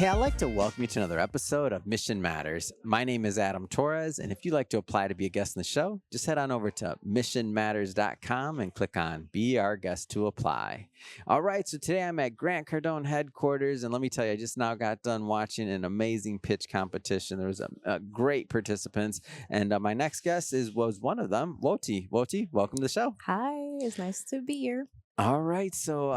I'd like to welcome you to another episode of Mission Matters. My name is Adam Torres, and if you'd like to apply to be a guest in the show, just head on over to missionmatters.com and click on Be Our Guest to apply. All right, so today I'm at Grant Cardone headquarters, and let me tell you, I just now got done watching an amazing pitch competition. There was great participants, and my next guest was one of them, Wiotee. Wiotee, welcome to the show. Hi, it's nice to be here. All right, so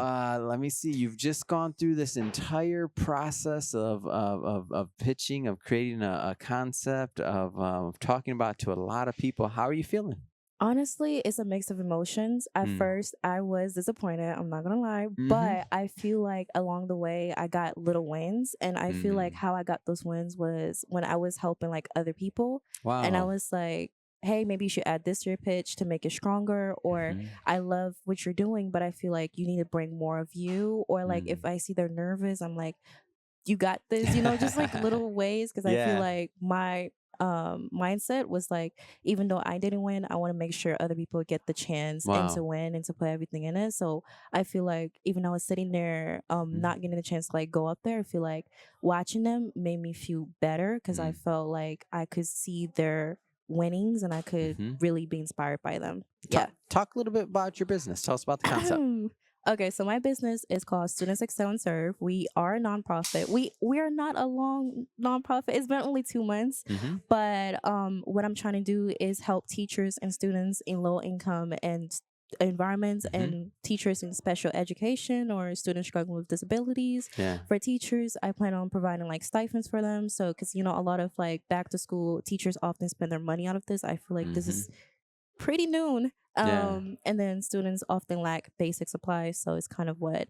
let me see. You've just gone through this entire process of pitching, of creating a concept, of talking about to a lot of people. How are you feeling? Honestly, it's a mix of emotions. At first, I was disappointed. I'm not gonna lie, Mm-hmm. but I feel like along the way, I got little wins, and I feel like Mm. how I got those wins was when I was helping like other people, and I Wow. was like, "Hey, maybe you should add this to your pitch to make it stronger," or Mhm. "I love what you're doing, but I feel like you need to bring more of you," or like if Mm. I see they're nervous, I'm like, you got this, just like little ways, because I feel Yeah. like my mindset was like, even though I didn't win, I want to make sure other people get the chance and to Wow. win and to put everything in it. So I feel like even though I was sitting there Mm. not getting the chance to like go up there, I feel like watching them made me feel better, because I Mm. felt like I could see their winnings and I could Mhm. really be inspired by them. Talk a little bit about your business. Tell us about the concept. Okay, so my business is called Students Excel and Serve. We are a nonprofit. We are not a long nonprofit. It's been only 2 months, Mm-hmm. but what I'm trying to do is help teachers and students in low income and environments, Mhm. and teachers in special education or students struggling with disabilities. Yeah. For teachers, I plan on providing like stipends for them. So, because a lot of like back to school teachers often spend their money out of this. I feel like this is pretty noon. Yeah. And then students often lack basic supplies, so it's kind of what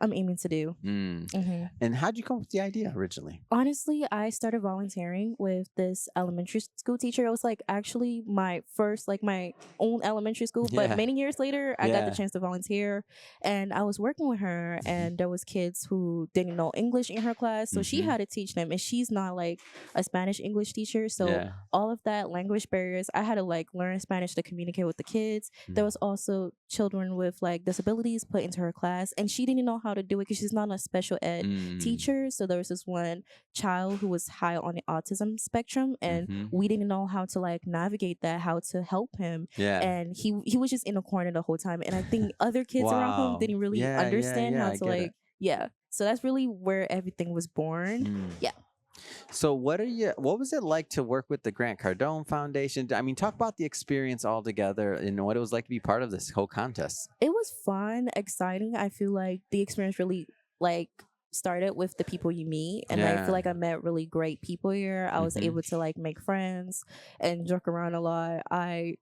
I'm aiming to do. Mm. And how'd you come up with the idea originally? Honestly, I started volunteering with this elementary school teacher. It was like actually my first, like my own elementary school, but Yeah. many years later, I got the Yeah. chance to volunteer, and I was working with her, and there was kids who didn't know English in her class, so she Mhm. had to teach them, and she's not like a Spanish English teacher, so Yeah. all of that language barriers, I had to like learn Spanish to communicate with the kids. There was also children with like disabilities put into her class, and she didn't know how to do it because she's not a special ed Mm. teacher. So there was this one child who was high on the autism spectrum, and Mhm. we didn't know how to like navigate that, how to help him. Yeah. And he was just in a corner the whole time. And I think other kids around him Wow. didn't really Yeah. understand how I to get it. like, yeah. So that's really where everything was born. Mm. Yeah. So what was it like to work with the Grant Cardone Foundation? I mean, talk about the experience altogether and what it was like to be part of this whole contest. It was fun, exciting. I feel like the experience really like started with the people you meet, and I Yeah. feel like I met really great people here. I was Mhm. able to like make friends and joke around a lot. I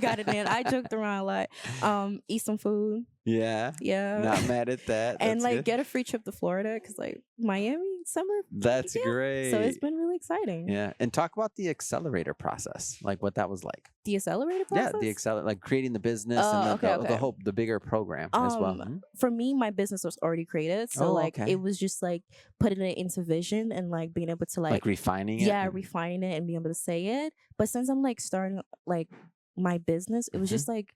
got it, man. I joked around a lot. Eat some food. Yeah. Yeah. Not mad at that. And That's like good. get a free trip to Florida, because like Miami summer. That's yeah. great. So it's been really exciting. Yeah. And talk about the accelerator process, like what that was like. The accelerator process. Yeah, the accelerator, like creating the business Oh, and okay, the okay. whole the bigger program as well. Mhm. For me, my business was already created, so Oh, like okay. it was just like putting it into vision and like being able to Like refining it. yeah, refining it and being able to say it. But since I'm like starting like my business, it was just like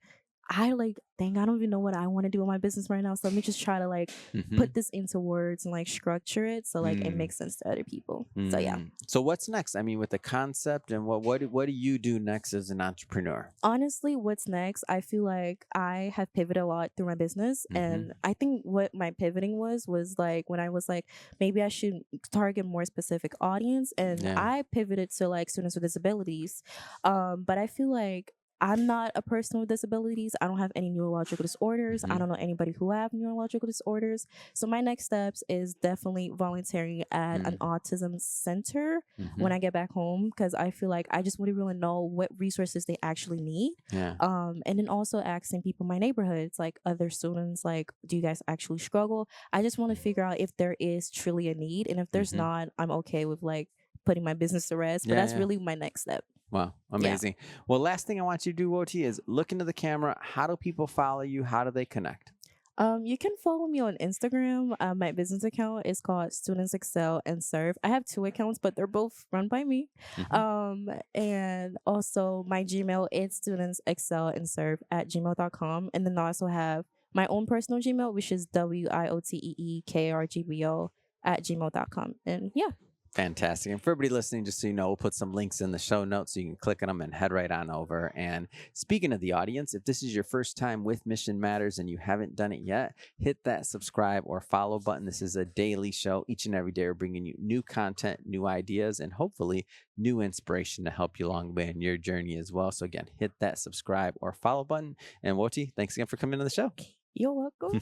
I like, dang, I don't even know what I want to do with my business right now. So let me just try to like Mhm. put this into words and like structure it so like it Mm. makes sense to other people. So yeah. So what's next? I mean, with the concept and what do you do next as an entrepreneur? Honestly, what's next? I feel like I have pivoted a lot through my business, and I think what my pivoting was like when I was like, maybe I should target more specific audience, and Yeah. I pivoted to like students with disabilities. But I feel like I'm not a person with disabilities. I don't have any neurological disorders. I don't know anybody who have neurological disorders. So my next steps is definitely volunteering at an autism center when I get back home, because I feel like I just wouldn't really know what resources they actually need. Yeah. And then also asking people in my neighborhoods, like other students, like, do you guys actually struggle? I just want to figure out if there is truly a need, and if there's not, I'm okay with like putting my business to rest. But that's really my next step. Wow, amazing. Well, last thing I want you to do, Wiotee, is look into the camera. How do people follow you? How do they connect? You can follow me on Instagram. My business account is called Students Excel and Serve. I have 2 accounts, but they're both run by me. And also my Gmail is studentsexcelandserve@gmail.com. And then I also have my own personal Gmail, which is WIOTEEKRGBO gmail.com. And yeah. Fantastic. And for everybody listening, just so you know, we'll put some links in the show notes so you can click on them and head right on over. And speaking of the audience, if this is your first time with Mission Matters and you haven't done it yet, hit that subscribe or follow button. This is a daily show. Each and every day, we're bringing you new content, new ideas, and hopefully new inspiration to help you along the way in your journey as well. So again, hit that subscribe or follow button. And Wiotee, thanks again for coming to the show. You're welcome.